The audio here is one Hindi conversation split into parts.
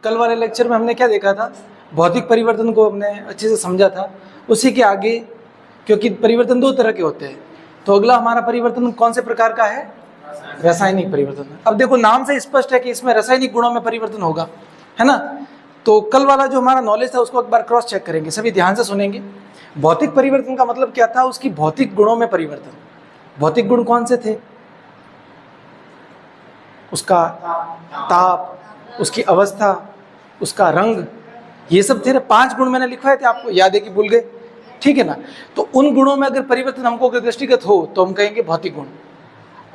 कल वाले लेक्चर में हमने क्या देखा था, भौतिक परिवर्तन को हमने अच्छे से समझा था। उसी के आगे, क्योंकि परिवर्तन दो तरह के होते हैं, तो अगला हमारा परिवर्तन कौन से प्रकार का है? रासायनिक परिवर्तन। अब देखो नाम से स्पष्ट है कि इसमें रासायनिक गुणों में परिवर्तन होगा, है ना। तो कल वाला जो हमारा नॉलेज था उसको एक बार क्रॉस चेक करेंगे, सभी ध्यान से सुनेंगे। भौतिक परिवर्तन का मतलब क्या था? उसकी भौतिक गुणों में परिवर्तन। भौतिक गुण कौन से थे? उसका ताप, उसकी अवस्था, उसका रंग, ये सब थे ना। 5 गुण मैंने लिखवाए थे, आपको याद है कि भूल गए? ठीक है ना। तो उन गुणों में अगर परिवर्तन हमको अगर दृष्टिगत हो तो हम कहेंगे भौतिक गुण,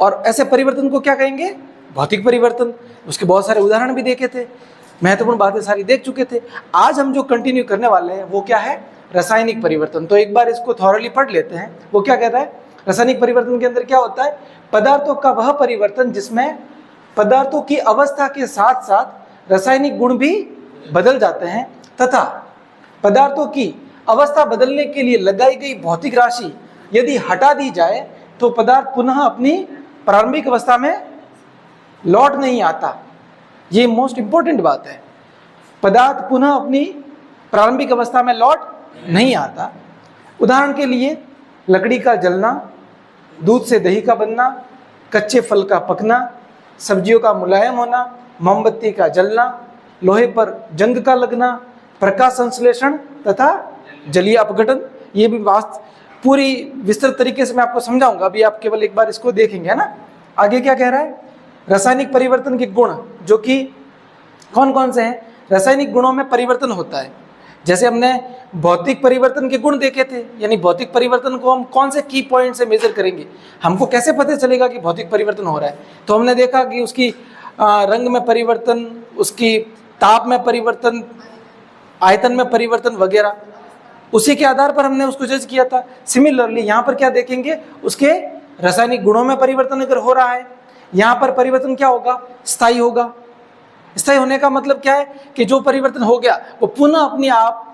और ऐसे परिवर्तन को क्या कहेंगे? भौतिक परिवर्तन। उसके बहुत सारे उदाहरण भी देखे थे, महत्वपूर्ण बातें सारी देख चुके थे। आज हम जो कंटिन्यू करने वाले हैं वो क्या है? रासायनिक परिवर्तन। तो एक बार इसको थॉरली पढ़ लेते हैं। वो क्या कहता है? रासायनिक परिवर्तन के अंदर क्या होता है? पदार्थों का वह परिवर्तन जिसमें पदार्थों की अवस्था के साथ साथ रासायनिक गुण भी बदल जाते हैं, तथा पदार्थों की अवस्था बदलने के लिए लगाई गई भौतिक राशि यदि हटा दी जाए तो पदार्थ पुनः अपनी प्रारंभिक अवस्था में लौट नहीं आता। ये मोस्ट इंपॉर्टेंट बात है। पदार्थ पुनः अपनी प्रारंभिक अवस्था में लौट नहीं आता। उदाहरण के लिए लकड़ी का जलना, दूध से दही का बनना, कच्चे फल का पकना, सब्जियों का मुलायम होना, मोमबत्ती का जलना, लोहे पर जंग का लगना, प्रकाश संश्लेषण तथा जलीय अपघटन। ये भी पूरी विस्तृत तरीके से मैं आपको समझाऊंगा, अभी आप केवल एक बार इसको देखेंगे, है ना। आगे क्या कह रहा है? रासायनिक परिवर्तन के गुण जो कि कौन कौन से हैं? रासायनिक गुणों में परिवर्तन होता है। जैसे हमने भौतिक परिवर्तन के गुण देखे थे, यानी भौतिक परिवर्तन को हम कौन से की पॉइंट से मेजर करेंगे, हमको कैसे पता चलेगा कि भौतिक परिवर्तन हो रहा है? तो हमने देखा कि उसकी रंग में परिवर्तन, उसकी ताप में परिवर्तन, आयतन में परिवर्तन वगैरह, उसी के आधार पर हमने उसको जज किया था। सिमिलरली यहाँ पर क्या देखेंगे? उसके रासायनिक गुणों में परिवर्तन अगर हो रहा है, यहाँ पर परिवर्तन क्या होगा? स्थायी होगा। स्थायी होने का मतलब क्या है? कि जो परिवर्तन हो गया वो पुनः अपनी आप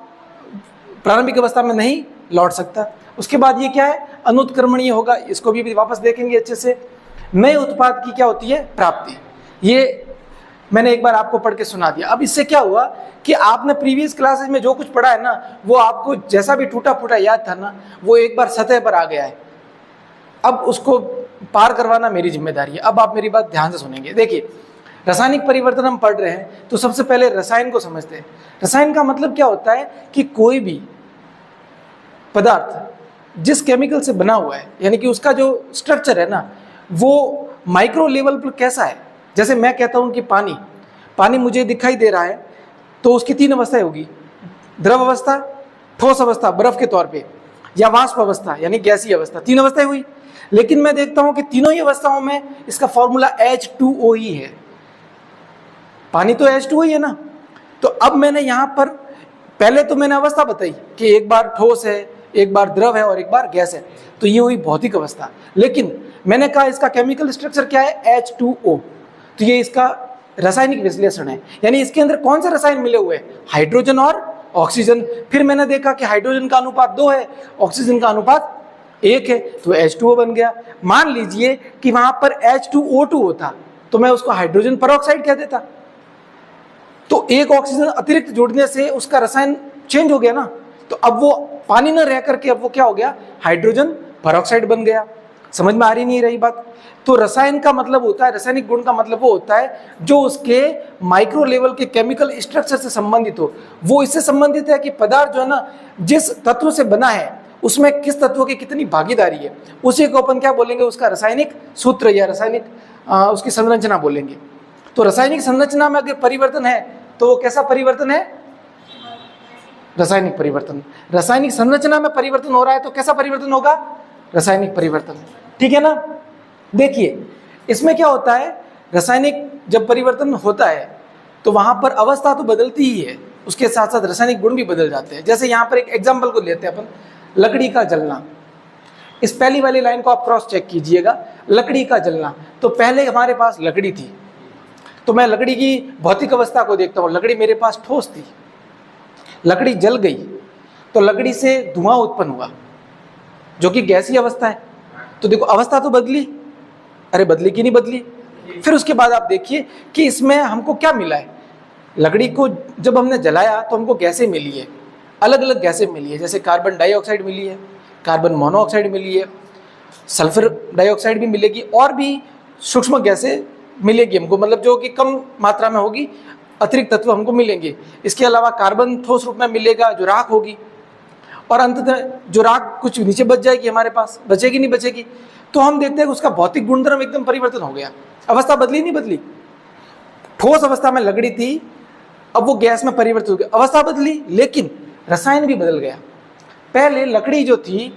प्रारंभिक अवस्था में नहीं लौट सकता। उसके बाद ये क्या है? अनुत्क्रमणीय होगा। इसको भी वापस देखेंगे अच्छे से। नए उत्पाद की क्या होती है? प्राप्ति। ये मैंने एक बार आपको पढ़ के सुना दिया। अब इससे क्या हुआ कि आपने प्रीवियस क्लासेस में जो कुछ पढ़ा है ना, वो आपको जैसा भी टूटा फूटा याद था ना, वो एक बार सतह पर आ गया है। अब उसको पार करवाना मेरी जिम्मेदारी है। अब आप मेरी बात ध्यान से सुनेंगे। देखिए, रासायनिक परिवर्तन हम पढ़ रहे हैं तो सबसे पहले रसायन को समझते हैं। रसायन का मतलब क्या होता है? कि कोई भी पदार्थ जिस केमिकल से बना हुआ है, यानी कि उसका जो स्ट्रक्चर है ना, वो माइक्रो लेवल पर कैसा है। जैसे मैं कहता हूं कि पानी मुझे दिखाई दे रहा है, तो उसकी 3 अवस्थाएं होगी: द्रव अवस्था, ठोस अवस्था बर्फ के तौर पे, या वाष्प अवस्था यानी गैसीय अवस्था। 3 अवस्थाएं हुई। लेकिन मैं देखता हूं कि तीनों ही अवस्थाओं में इसका फॉर्मूला H2O ही है। पानी तो H2O ही है ना। तो अब मैंने यहां पर पहले तो मैंने अवस्था बताई कि एक बार ठोस है, एक बार द्रव है और एक बार गैस है, तो ये हुई भौतिक अवस्था। लेकिन मैंने कहा इसका केमिकल स्ट्रक्चर क्या है? H2O। तो ये इसका रासायनिक विश्लेषण है, यानी इसके अंदर कौन से रसायन मिले हुए हैं? हाइड्रोजन और ऑक्सीजन। फिर मैंने देखा कि हाइड्रोजन का अनुपात 2 है, ऑक्सीजन का अनुपात 1 है, तो H2O बन गया। मान लीजिए कि वहां पर H2O2 होता तो मैं उसको हाइड्रोजन परऑक्साइड कह देता। तो एक ऑक्सीजन अतिरिक्त जोड़ने से उसका रसायन चेंज हो गया ना। तो अब वो पानी न रह करके अब वो क्या हो गया? हाइड्रोजन परऑक्साइड बन गया। समझ में आ रही नहीं रही बात? तो रसायन का मतलब होता है, रासायनिक गुण का मतलब वो होता है जो उसके माइक्रो लेवल के केमिकल स्ट्रक्चर से संबंधित हो। वो इससे संबंधित है कि पदार्थ जो है ना, जिस तत्व से बना है उसमें किस तत्व की कितनी भागीदारी है, उसी को अपन क्या बोलेंगे? उसका रासायनिक सूत्र या रासायनिक उसकी संरचना बोलेंगे। तो रासायनिक संरचना में अगर परिवर्तन है तो वो कैसा परिवर्तन है? रासायनिक परिवर्तन। रासायनिक संरचना में परिवर्तन हो रहा है तो कैसा परिवर्तन होगा? रासायनिक परिवर्तन। ठीक है ना। देखिए, इसमें क्या होता है? रासायनिक जब परिवर्तन होता है तो वहां पर अवस्था तो बदलती ही है, उसके साथ साथ रासायनिक गुण भी बदल जाते हैं। जैसे यहाँ पर एक एग्जाम्पल को लेते हैं अपन, लकड़ी का जलना। इस पहली वाली लाइन को आप क्रॉस चेक कीजिएगा, लकड़ी का जलना। तो पहले हमारे पास लकड़ी थी, तो मैं लकड़ी की भौतिक अवस्था को देखता हूँ। लकड़ी मेरे पास ठोस थी, लकड़ी जल गई तो लकड़ी से धुआं उत्पन्न हुआ जो कि गैसीय अवस्था है। तो देखो, अवस्था तो बदली। अरे बदली कि नहीं बदली? फिर उसके बाद आप देखिए कि इसमें हमको क्या मिला है? लकड़ी को जब हमने जलाया तो हमको गैसें मिली है, अलग अलग गैसें मिली है, जैसे कार्बन डाइऑक्साइड मिली है, कार्बन मोनोऑक्साइड मिली है, सल्फर डाइऑक्साइड भी मिलेगी, और भी सूक्ष्म गैसें मिलेगी हमको, मतलब जो कि कम मात्रा में होगी, अतिरिक्त तत्व हमको मिलेंगे। इसके अलावा कार्बन ठोस रूप में मिलेगा जो राख होगी, और अंततः जो राख कुछ नीचे बच जाएगी हमारे पास, बचेगी नहीं बचेगी। तो हम देखते हैं कि उसका भौतिक गुणधर्म एकदम परिवर्तन हो गया, अवस्था बदली नहीं बदली। ठोस अवस्था में लकड़ी थी, अब वो गैस में परिवर्तित हो गया, अवस्था बदली, लेकिन रसायन भी बदल गया। पहले लकड़ी जो थी,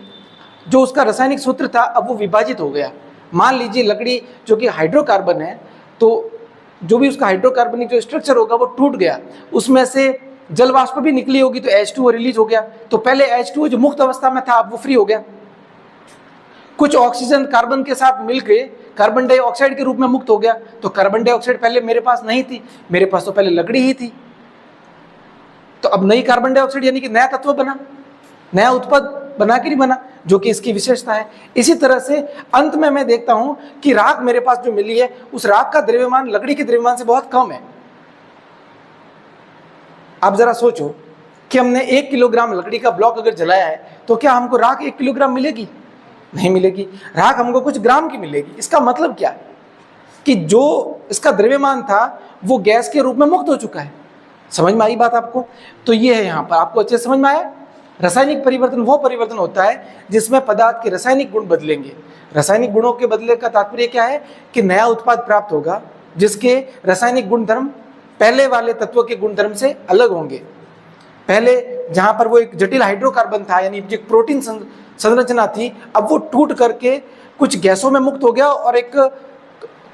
जो उसका रासायनिक सूत्र था, अब वो विभाजित हो गया। मान लीजिए लकड़ी जो कि हाइड्रोकार्बन है, तो जो भी उसका हाइड्रोकार्बनिक जो स्ट्रक्चर होगा वो टूट गया, उसमें से जल वाष्प भी निकली होगी तो H2O रिलीज हो गया। तो पहले H2O जो मुक्त अवस्था में था अब वो फ्री हो गया, कुछ ऑक्सीजन कार्बन के साथ मिलकर कार्बन डाइऑक्साइड के रूप में मुक्त हो गया। तो कार्बन डाइऑक्साइड पहले मेरे पास नहीं थी, मेरे पास तो पहले लकड़ी ही थी, तो अब नई कार्बन डाइऑक्साइड यानी कि नया तत्व बना, नया उत्पाद बना कि नहीं बना, जो कि इसकी विशेषता है। इसी तरह से अंत में मैं देखता हूं कि राख मेरे पास जो मिली है, उस राख का द्रव्यमान लकड़ी के द्रव्यमान से बहुत कम है। आप जरा सोचो कि हमने 1 किलोग्राम लकड़ी का ब्लॉक अगर जलाया है तो क्या हमको राख 1 किलोग्राम मिलेगी? नहीं मिलेगी, राख हमको कुछ ग्राम की मिलेगी। इसका मतलब क्या है कि जो इसका द्रव्यमान था वो गैस के रूप में मुक्त हो चुका है। समझ में आई बात आपको? तो ये है, यहाँ पर आपको अच्छे समझ में आया। रासायनिक परिवर्तन वो परिवर्तन होता है जिसमें पदार्थ के रासायनिक गुण बदलेंगे। रासायनिक गुणों के बदले का तात्पर्य क्या है कि नया उत्पाद प्राप्त होगा जिसके रासायनिक गुणधर्म पहले वाले तत्व के गुणधर्म से अलग होंगे। पहले जहां पर वो एक जटिल हाइड्रोकार्बन था, यानी एक प्रोटीन संरचना थी, अब वो टूट करके कुछ गैसों में मुक्त हो गया और एक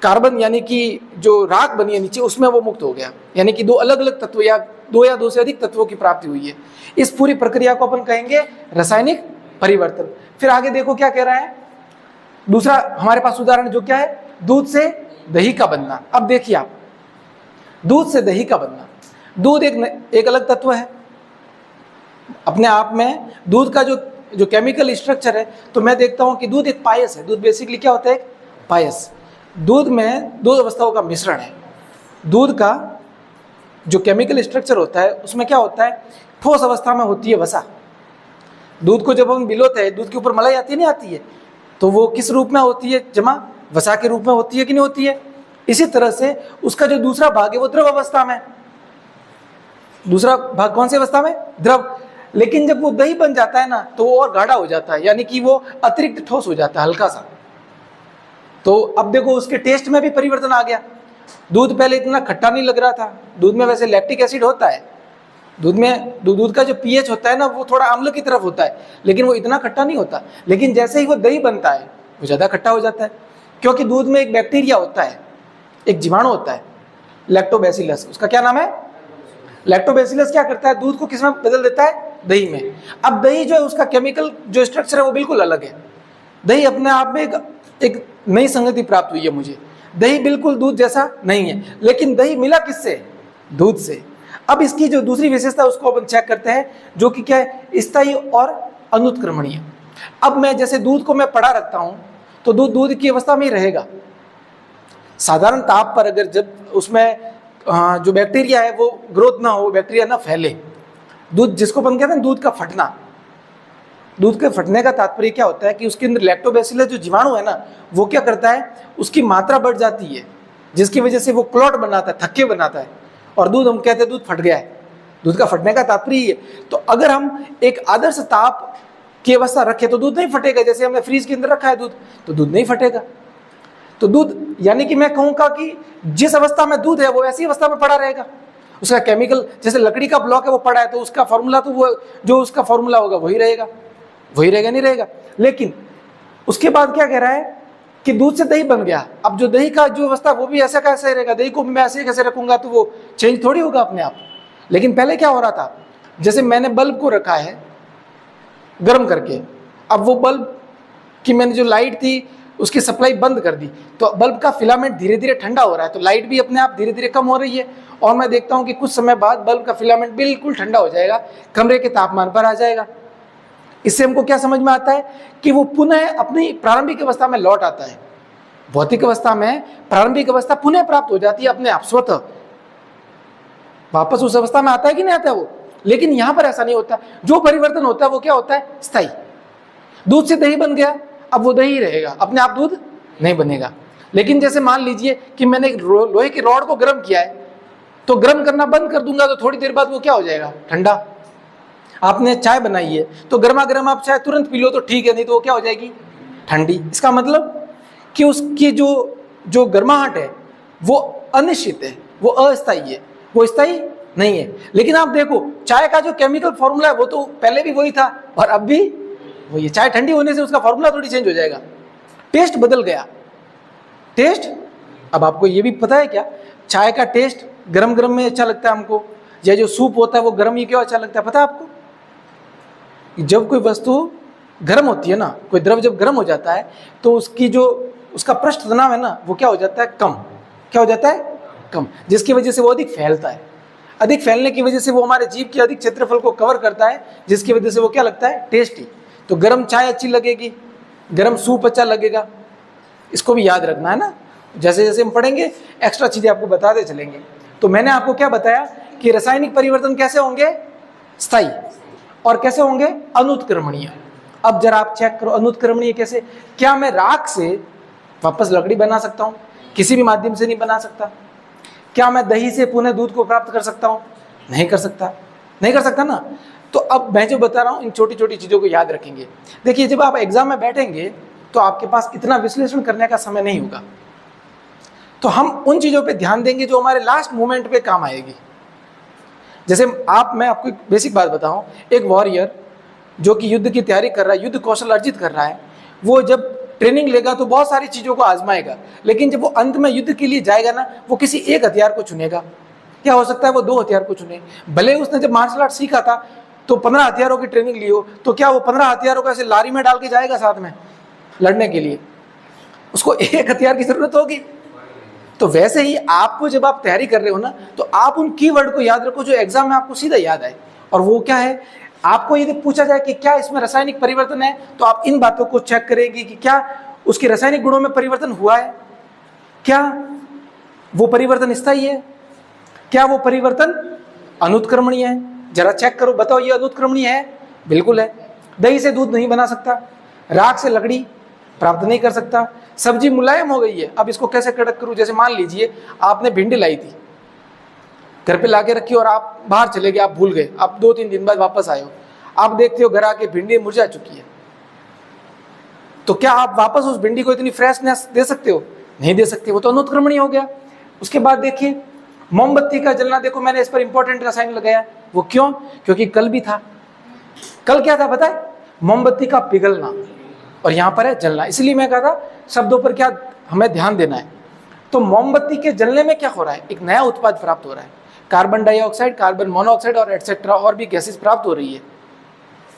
कार्बन यानी कि जो राख बनी है नीचे उसमें वो मुक्त हो गया, यानी कि दो अलग अलग तत्व या दो से अधिक तत्वों की प्राप्ति हुई है। इस पूरी प्रक्रिया को अपन कहेंगे रासायनिक परिवर्तन। फिर आगे देखो क्या कह रहा है, दूसरा हमारे पास उदाहरण जो क्या है, दूध से दही का बनना। अब देखिए आप, दूध से दही का बनना, दूध एक अलग तत्व है अपने आप में। दूध का जो केमिकल स्ट्रक्चर है, तो मैं देखता हूं कि दूध एक पायस है। दूध बेसिकली क्या होता है? एक पायस। दूध में दो अवस्थाओं का मिश्रण है। दूध का जो केमिकल स्ट्रक्चर होता है उसमें क्या होता है, ठोस अवस्था में होती है वसा। दूध को जब हम बिलोते हैं, दूध के ऊपर मलाई आती नहीं आती है, तो वो किस रूप में होती है? जमा, वसा के रूप में होती है कि नहीं होती है? इसी तरह से उसका जो दूसरा भाग है वो द्रव अवस्था में। दूसरा भाग कौन सी अवस्था में? द्रव। लेकिन जब वो दही बन जाता है ना तो वो और गाढ़ा हो जाता है, यानी कि वो अतिरिक्त ठोस हो जाता है, हल्का सा। तो अब देखो उसके टेस्ट में भी परिवर्तन आ गया। दूध पहले इतना खट्टा नहीं लग रहा था। दूध में वैसे लैक्टिक एसिड होता है, दूध में दूध का जो पीएच होता है ना वो थोड़ा अम्ल की तरफ होता है, लेकिन वो इतना खट्टा नहीं होता। लेकिन जैसे ही वो दही बनता है वो ज़्यादा खट्टा हो जाता है, क्योंकि दूध में एक बैक्टीरिया होता है, एक जीवाणु होता है, लैक्टोबैसिलस। उसका क्या नाम है? लैक्टोबैसिलस। क्या करता है? दूध को किस में बदल देता है? दही में। अब दही जो है उसका केमिकल जो स्ट्रक्चर है वो बिल्कुल अलग है। दही अपने आप में एक नई संगति प्राप्त हुई है मुझे। दही बिल्कुल दूध जैसा नहीं है, लेकिन दही मिला किससे? दूध से। अब इसकी जो दूसरी विशेषता उसको अपन चेक करते हैं, जो कि क्या है? स्थायी और अनुत्क्रमणीय। अब मैं जैसे दूध को मैं पड़ा रखता हूं तो दूध की अवस्था में ही रहेगा। साधारण ताप पर अगर जब उसमें जो बैक्टीरिया है वो ग्रोथ ना हो, बैक्टीरिया ना फैले, दूध जिसको अपन कहते हैं दूध का फटना, दूध के फटने का तात्पर्य क्या होता है कि उसके अंदर लैक्टोबैसिलस जो जीवाणु है ना वो क्या करता है, उसकी मात्रा बढ़ जाती है, जिसकी वजह से वो क्लॉट बनाता है, थक्के बनाता है, और दूध हम कहते हैं दूध फट गया है। दूध का फटने का तात्पर्य ये। तो अगर हम एक आदर्श ताप की अवस्था रखें तो दूध नहीं फटेगा। जैसे हमने फ्रीज के अंदर रखा है दूध, तो दूध नहीं फटेगा। तो दूध यानी कि मैं कहूँगा कि जिस अवस्था में दूध है वो ऐसी अवस्था में पड़ा रहेगा। उसका केमिकल, जैसे लकड़ी का ब्लॉक है वो पड़ा है तो उसका फॉर्मूला तो वो जो उसका फॉर्मूला होगा वही रहेगा, वही रहेगा, नहीं रहेगा। लेकिन उसके बाद क्या कह रहा है कि दूध से दही बन गया। अब जो दही का जो अवस्था वो भी ऐसा कैसे रहेगा? दही को मैं ऐसे कैसे रखूंगा तो वो चेंज थोड़ी होगा अपने आप। लेकिन पहले क्या हो रहा था, जैसे मैंने बल्ब को रखा है गर्म करके, अब वो बल्ब की मैंने जो लाइट थी उसकी सप्लाई बंद कर दी, तो बल्ब का फिलामेंट धीरे धीरे ठंडा हो रहा है, तो लाइट भी अपने आप धीरे धीरे कम हो रही है। और मैं देखता हूँ कि कुछ समय बाद बल्ब का फिलामेंट बिल्कुल ठंडा हो जाएगा, कमरे के तापमान पर आ जाएगा। इससे हमको क्या समझ में आता है कि वो पुनः अपनी प्रारंभिक अवस्था में लौट आता है। भौतिक अवस्था में प्रारंभिक अवस्था पुनः प्राप्त हो जाती है अपने आप, स्वतः। वापस उस अवस्था में आता है कि नहीं आता है वो। लेकिन यहां पर ऐसा नहीं होता, जो परिवर्तन होता है वो क्या होता है, स्थायी। दूध से दही बन गया, अब वो दही रहेगा, अपने आप दूध नहीं बनेगा। लेकिन जैसे मान लीजिए कि मैंने एक लोहे की रॉड को गर्म किया है, तो गर्म करना बंद कर दूंगा तो थोड़ी देर बाद वो क्या हो जाएगा, ठंडा। आपने चाय बनाई है तो गर्मा गर्म आप चाय तुरंत पी लो तो ठीक है, नहीं तो वो क्या हो जाएगी, ठंडी। इसका मतलब कि उसकी जो गर्माहट है वो अनिश्चित है, वो अस्थायी है, वो स्थायी नहीं है। लेकिन आप देखो चाय का जो केमिकल फॉर्मूला है वो तो पहले भी वही था और अब भी वही है। चाय ठंडी होने से उसका फॉर्मूला थोड़ी चेंज हो जाएगा, टेस्ट बदल गया। टेस्ट, अब आपको ये भी पता है क्या, चाय का टेस्ट गरम गरम में अच्छा लगता है हमको, या जो सूप होता है वो गरम ही क्यों अच्छा लगता है, पता है आपको? जब कोई वस्तु गर्म होती है ना, कोई द्रव जब गर्म हो जाता है तो उसकी जो उसका पृष्ठ तनाव है ना वो क्या हो जाता है, कम। क्या हो जाता है, कम, जिसकी वजह से वो अधिक फैलता है। अधिक फैलने की वजह से वो हमारे जीभ के अधिक क्षेत्रफल को कवर करता है, जिसकी वजह से वो क्या लगता है, टेस्टी। तो गर्म चाय अच्छी लगेगी, गर्म सूप अच्छा लगेगा। इसको भी याद रखना है ना, जैसे जैसे हम पढ़ेंगे एक्स्ट्रा चीजें आपको बताते चलेंगे। तो मैंने आपको क्या बताया कि रासायनिक परिवर्तन कैसे होंगे, स्थायी, और कैसे होंगे, अनुत्क्रमणीय। अब जरा आप चेक करो, अनुत्क्रमणीय कैसे? क्या मैं राख से वापस लकड़ी बना सकता हूं? किसी भी माध्यम से नहीं बना सकता। क्या मैं दही से पुनः दूध को प्राप्त कर सकता हूं? नहीं कर सकता, नहीं कर सकता ना। तो अब मैं जो बता रहा हूं इन छोटी छोटी चीजों को याद रखेंगे। देखिए जब आप एग्जाम में बैठेंगे तो आपके पास इतना विश्लेषण करने का समय नहीं होगा, तो हम उन चीजों पे ध्यान देंगे जो हमारे लास्ट मोमेंट पे काम आएगी। जैसे मैं आपको एक बेसिक बात बताऊं, एक वॉरियर जो कि युद्ध की तैयारी कर रहा है, युद्ध कौशल अर्जित कर रहा है, वो जब ट्रेनिंग लेगा तो बहुत सारी चीजों को आजमाएगा, लेकिन जब वो अंत में युद्ध के लिए जाएगा ना, वो किसी एक हथियार को चुनेगा। क्या हो सकता है वो 2 हथियार को चुने। भले उसने जब मार्शल आर्ट सीखा था तो 15 हथियारों की ट्रेनिंग ली हो, तो क्या वो 15 हथियारों को ऐसे लारी में डाल के जाएगा साथ में लड़ने के लिए? उसको एक हथियार की जरूरत होगी। तो वैसे ही आपको जब आप तैयारी कर रहे हो ना, तो आप उन कीवर्ड को याद रखो जो एग्जाम में आपको सीधा याद आए। और वो क्या है, आपको यदि पूछा जाए कि क्या इसमें रासायनिक परिवर्तन है, तो आप इन बातों को चेक करेंगे कि क्या उसके रासायनिक गुणों में परिवर्तन हुआ है, क्या वो परिवर्तन स्थायी है, क्या वो परिवर्तन अनुत्क्रमणीय है। जरा चेक करो, बताओ ये अनुत्क्रमणीय है? बिल्कुल है। दही से दूध नहीं बना सकता, राख से लकड़ी प्राप्त नहीं कर सकता, सब्जी मुलायम हो गई है, अब इसको कैसे कड़क करूं? जैसे मान लीजिए आपने भिंडी लाई थी, घर पे लाके रखी और आप बाहर चले गए, आप भूल गए, आप 2-3 दिन बाद वापस आए हो, आप देखते हो घर आके भिंडी मुरझा चुकी है, तो क्या आप वापस उस भिंडी को इतनी फ्रेशनेस दे सकते हो? नहीं दे सकते, वो तो अनुत्क्रमणीय हो गया। उसके बाद देखिए मोमबत्ती का जलना, देखो मैंने इस पर इंपॉर्टेंट रसायन लगाया, वो क्यों? क्योंकि कल भी था। कल क्या था पता है? मोमबत्ती का पिघलना, और यहां पर है जलना। इसलिए मैं कहा था शब्दों पर क्या हमें ध्यान देना है। तो मोमबत्ती के जलने में क्या हो रहा है, एक नया उत्पाद प्राप्त हो रहा है, कार्बन डाइऑक्साइड, कार्बन मोनोऑक्साइड और एटसेट्रा और भी गैसेस प्राप्त हो रही है।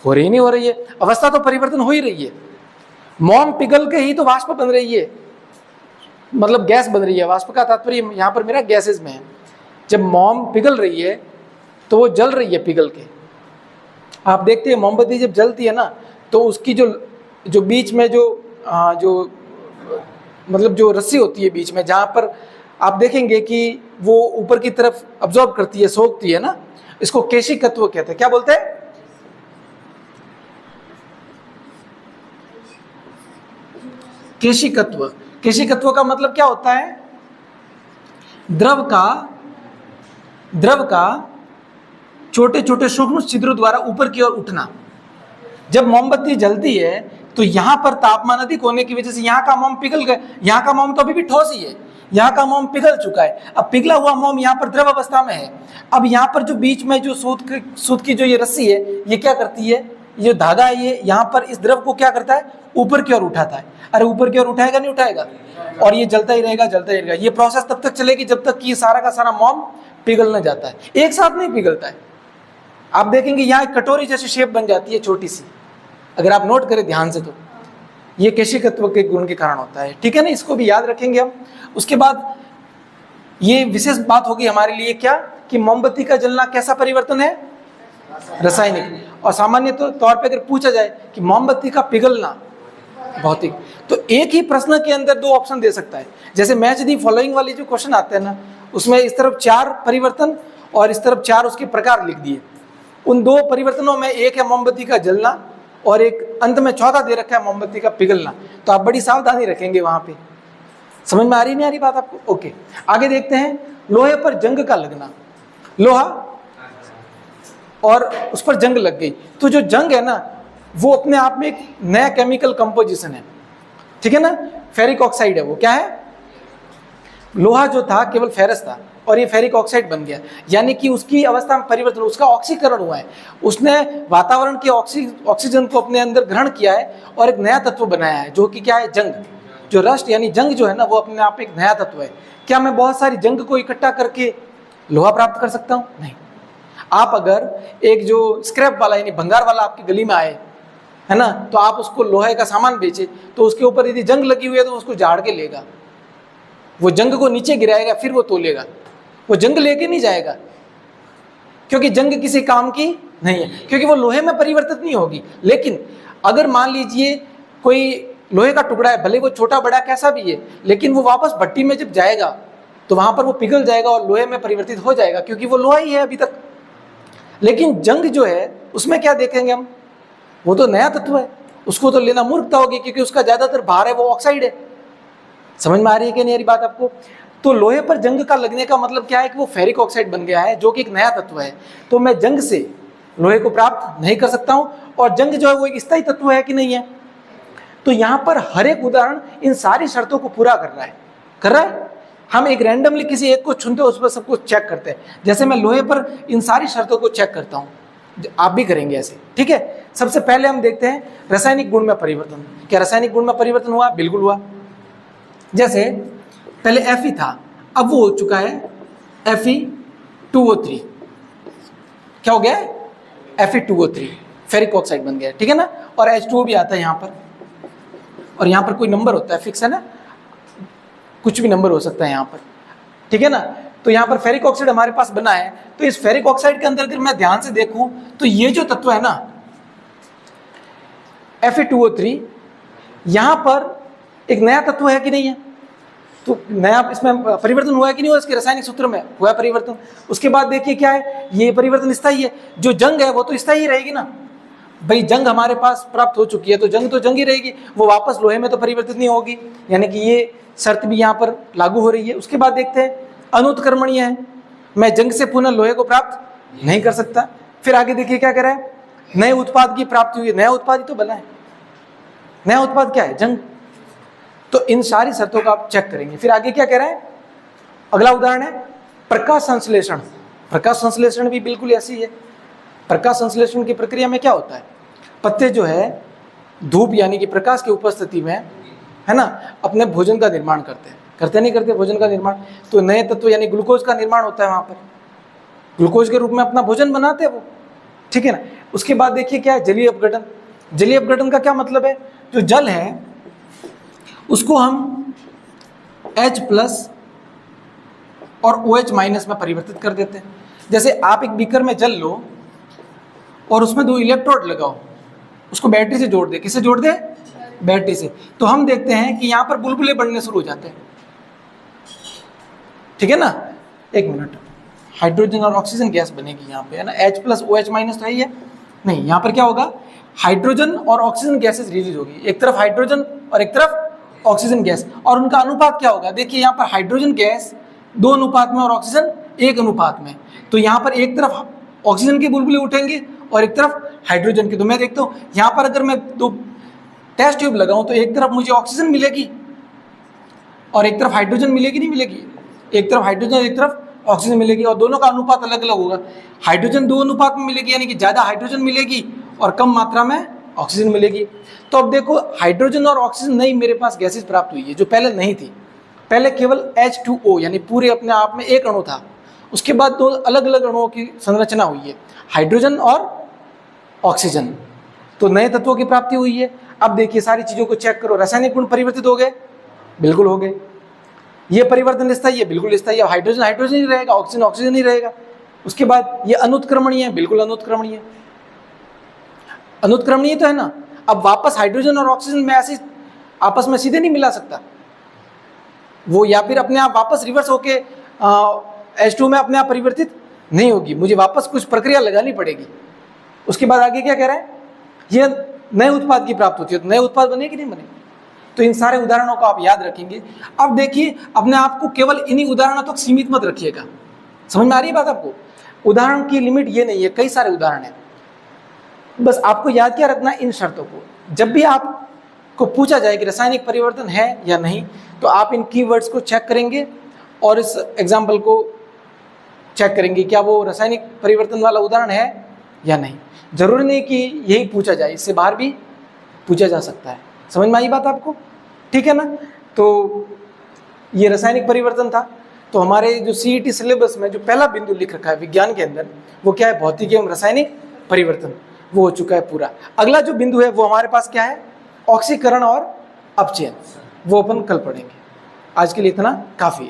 हो रही नहीं हो रही है, अवस्था तो परिवर्तन हो ही रही है। मोम पिघल के ही तो वाष्प बन रही है, मतलब गैस बन रही है। वाष्प का तात्पर्य यहाँ पर मेरा गैसेस में है। जब मोम पिघल रही है तो वो जल रही है पिघल के। आप देखते हैं मोमबत्ती जब जलती है ना, तो उसकी जो बीच में जो मतलब जो रस्सी होती है बीच में, जहाँ पर आप देखेंगे कि वो ऊपर की तरफ अब्जॉर्ब करती है, सोखती है ना, इसको केशिकत्व कहते हैं। क्या बोलते हैं? केशिकत्व। केशिकत्व का मतलब क्या होता है? द्रव का छोटे छोटे सूक्ष्म छिद्रों द्वारा ऊपर की ओर उठना। जब मोमबत्ती जलती है तो यहाँ पर तापमान अधिक होने की वजह से यहाँ का मोम पिघल गया। यहाँ का मोम तो अभी भी ठोस ही है, यहाँ का मोम पिघल चुका है। अब पिघला हुआ मोम यहाँ पर द्रव अवस्था में है। अब यहाँ पर जो बीच में जो सूत की जो ये रस्सी है, ये क्या करती है, ये धागा है, ये यहाँ पर इस द्रव को क्या करता है, ऊपर की ओर उठाता है। अरे ऊपर की ओर उठाएगा नहीं उठाएगा, और ये जलता ही रहेगा जलता ही रहेगा। ये प्रोसेस तब तक चलेगी जब तक कि सारा का सारा मोम पिघल न जाता है। एक साथ नहीं पिघलता है। आप देखेंगे यहाँ एक कटोरी जैसी शेप बन जाती है छोटी सी, अगर आप नोट करें ध्यान से, तो ये केशिकत्व के गुण के कारण होता है। ठीक है ना, इसको भी याद रखेंगे हम। उसके बाद ये विशेष बात होगी हमारे लिए क्या, कि मोमबत्ती का जलना कैसा परिवर्तन है, रासायनिक। और सामान्य तौर पे अगर पूछा जाए कि मोमबत्ती का पिघलना भौतिक, तो एक ही प्रश्न के अंदर 2 ऑप्शन दे सकता है। जैसे मैच दी फॉलोइंग वाली जो क्वेश्चन आते हैं ना, उसमें इस तरफ 4 परिवर्तन और इस तरफ 4 उसके प्रकार लिख दिए। उन 2 परिवर्तनों में एक है मोमबत्ती का जलना और एक अंत में चौथा दे रखा है मोमबत्ती का पिघलना। तो आप बड़ी सावधानी रखेंगे वहां पे। समझ में आ रही नहीं आ रही बात आपको? ओके, आगे देखते हैं। लोहे पर जंग का लगना, लोहा और उस पर जंग लग गई। तो जो जंग है ना वो अपने आप में एक नया केमिकल कंपोजिशन है, ठीक है ना। फेरिक ऑक्साइड है वो। क्या है? लोहा जो था केवल फेरस था और ये फेरिक ऑक्साइड बन गया, यानी कि उसकी अवस्था में परिवर्तन, उसका ऑक्सीकरण हुआ है। उसने वातावरण के ऑक्सीजन को अपने अंदर ग्रहण किया है और एक नया तत्व बनाया है, जो कि क्या है? जंग। जो रस्ट यानी जंग जो है ना वो अपने आप एक नया तत्व है। क्या मैं बहुत सारी जंग को इकट्ठा करके लोहा प्राप्त कर सकता हूं? नहीं। आप अगर एक जो स्क्रैप वाला यानी भंगार वाला आपकी गली में आए, है ना, तो आप उसको लोहे का सामान बेचे, तो उसके ऊपर यदि जंग लगी हुई है तो उसको झाड़ के लेगा, वो जंग को नीचे गिराएगा, फिर वो तोलेगा। वो जंग लेके नहीं जाएगा, क्योंकि जंग किसी काम की नहीं है, क्योंकि वो लोहे में परिवर्तित नहीं होगी। लेकिन अगर मान लीजिए कोई लोहे का टुकड़ा है, भले वो छोटा बड़ा कैसा भी है, लेकिन वो वापस भट्टी में जब जाएगा तो वहां पर वो पिघल जाएगा और लोहे में परिवर्तित हो जाएगा, क्योंकि वो लोहा ही है अभी तक। लेकिन जंग जो है उसमें क्या देखेंगे हम? वो तो नया तत्व है, उसको तो लेना मूर्खता होगी, क्योंकि उसका ज्यादातर भार है वो ऑक्साइड है। समझ में आ रही है कि नहीं आ रही बात आपको? तो लोहे पर जंग का लगने का मतलब क्या है कि वो फेरिक ऑक्साइड बन गया है, जो कि एक नया तत्व है। तो मैं जंग से लोहे को प्राप्त नहीं कर सकता हूं। और जंग जो है वो एक स्थायी तत्व है कि नहीं है? तो यहां पर हर एक उदाहरण इन सारी शर्तों को पूरा कर रहा है। हम एक रैंडमली किसी एक को चुनते हैं, उस पर सब कुछ चेक करते हैं। जैसे मैं लोहे पर इन सारी शर्तों को चेक करता हूं, आप भी करेंगे ऐसे, ठीक है। सबसे पहले हम देखते हैं रासायनिक गुण में परिवर्तन। क्या रासायनिक गुण में परिवर्तन हुआ? बिल्कुल हुआ। जैसे पहले Fe था, अब वो हो चुका है Fe2O3। क्या हो गया? Fe2O3, फेरिक ऑक्साइड बन गया, ठीक है ना। और H2O भी आता है यहाँ पर, और यहाँ पर कोई नंबर होता है, फिक्स है ना, कुछ भी नंबर हो सकता है यहाँ पर, ठीक है ना। तो यहाँ पर फेरिक ऑक्साइड हमारे पास बना है। तो इस फेरिक ऑक्साइड के अंदर अगर मैं ध्यान से देखूं तो ये जो तत्व है ना Fe2O3, यहाँ पर एक नया तत्व है कि नहीं है? तो नया इसमें परिवर्तन हुआ है कि नहीं हुआ? इसके रासायनिक सूत्र में हुआ परिवर्तन। उसके बाद देखिए क्या है, ये परिवर्तन स्थायी है। जो जंग है वो तो स्थायी रहेगी ना भाई, जंग हमारे पास प्राप्त हो चुकी है, तो जंग ही रहेगी, वो वापस लोहे में तो परिवर्तित नहीं होगी, यानी कि ये शर्त भी यहाँ पर लागू हो रही है। उसके बाद देखते हैं अनुत्क्रमणीय है, मैं जंग से पुनः लोहे को प्राप्त नहीं कर सकता। फिर आगे देखिए क्या कह रहा है, नए उत्पाद की प्राप्ति हुई है। नया उत्पाद ही तो बना है, नया उत्पाद क्या है? जंग। तो इन सारी शर्तों का आप चेक करेंगे। फिर आगे क्या कह रहा है, अगला उदाहरण है प्रकाश संश्लेषण। प्रकाश संश्लेषण भी बिल्कुल ऐसी है। प्रकाश संश्लेषण की प्रक्रिया में क्या होता है, पत्ते जो है धूप यानी कि प्रकाश की उपस्थिति में, है ना, अपने भोजन का निर्माण करते नहीं करते भोजन का निर्माण। तो नए तत्व यानी ग्लूकोज का निर्माण होता है वहां पर, ग्लूकोज के रूप में अपना भोजन बनाते हैं वो, ठीक है ना। उसके बाद देखिए क्या है, जलीय अपघटन। जलीय अपघटन का क्या मतलब है, जो जल है उसको हम H+ और OH- में परिवर्तित कर देते हैं। जैसे आप एक बीकर में जल लो और उसमें 2 इलेक्ट्रोड लगाओ, उसको बैटरी से जोड़ दे। किससे जोड़ दे? बैटरी से। तो हम देखते हैं कि यहाँ पर बुलबुले बढ़ने शुरू हो जाते हैं, ठीक है ना। एक मिनट, हाइड्रोजन और ऑक्सीजन गैस बनेगी यहाँ पे, है ना। H+ OH- तो है ही है। नहीं, यहाँ पर क्या होगा, हाइड्रोजन और ऑक्सीजन गैसेस रिलीज होगी, एक तरफ हाइड्रोजन और एक तरफ ऑक्सीजन गैस। और उनका अनुपात क्या होगा, देखिए यहाँ पर हाइड्रोजन गैस 2 अनुपात में और ऑक्सीजन 1 अनुपात में। तो यहाँ पर एक तरफ ऑक्सीजन के बुलबुले उठेंगे और एक तरफ हाइड्रोजन के। तो मैं देखता हूँ यहाँ पर अगर मैं 2 टेस्ट ट्यूब लगाऊं तो एक तरफ मुझे ऑक्सीजन मिलेगी और एक तरफ हाइड्रोजन मिलेगी, नहीं मिलेगी? एक तरफ हाइड्रोजन एक तरफ ऑक्सीजन मिलेगी, और दोनों का अनुपात अलग अलग होगा। हाइड्रोजन 2 अनुपात में मिलेगी, यानी कि ज़्यादा हाइड्रोजन मिलेगी और कम मात्रा में ऑक्सीजन मिलेगी। तो अब देखो, हाइड्रोजन और ऑक्सीजन नई मेरे पास गैसेज प्राप्त हुई है, जो पहले नहीं थी। पहले केवल H2O यानी पूरे अपने आप में एक अणु था, उसके बाद 2 अलग अलग अणुओं की संरचना हुई है, हाइड्रोजन और ऑक्सीजन। तो नए तत्वों की प्राप्ति हुई है। अब देखिए सारी चीज़ों को चेक करो, रासायनिक गुण परिवर्तित हो गए, बिल्कुल हो गए। ये परिवर्तन स्थायी है, बिल्कुल स्थायी है। हाइड्रोजन हाइड्रोजन ही रहेगा, ऑक्सीजन ऑक्सीजन ही रहेगा। उसके बाद ये अनुत्क्रमणीय है, बिल्कुल अनुत्क्रमणीय। अनुत्क्रमणीय तो है ना। अब वापस हाइड्रोजन और ऑक्सीजन में ऐसे आपस में सीधे नहीं मिला सकता, वो या फिर अपने आप वापस रिवर्स होके H2 में अपने आप परिवर्तित नहीं होगी, मुझे वापस कुछ प्रक्रिया लगानी पड़ेगी। उसके बाद आगे क्या कह रहा है, ये नए उत्पाद की प्राप्ति होती है, तो नए उत्पाद बने कि नहीं बने। तो इन सारे उदाहरणों को आप याद रखेंगे। अब देखिए, अपने आप को केवल इन्हीं उदाहरणों तक सीमित मत रखिएगा। समझ में आ रही है बात आपको? उदाहरण की लिमिट ये नहीं है, कई सारे उदाहरण हैं। बस आपको याद क्या रखना, इन शर्तों को। जब भी आपको पूछा जाए कि रासायनिक परिवर्तन है या नहीं, तो आप इन कीवर्ड्स को चेक करेंगे और इस एग्जाम्पल को चेक करेंगे, क्या वो रासायनिक परिवर्तन वाला उदाहरण है या नहीं। जरूरी नहीं कि यही पूछा जाए, इससे बाहर भी पूछा जा सकता है। समझ में आई बात आपको? ठीक है ना। तो ये रासायनिक परिवर्तन था। तो हमारे जो सीईटी सिलेबस में जो पहला बिंदु लिख रखा है विज्ञान के अंदर, वो क्या है, भौतिक एवं रासायनिक परिवर्तन, वो हो चुका है पूरा। अगला जो बिंदु है वो हमारे पास क्या है, ऑक्सीकरण और अपचयन, वो अपन कल पढ़ेंगे। आज के लिए इतना काफी है।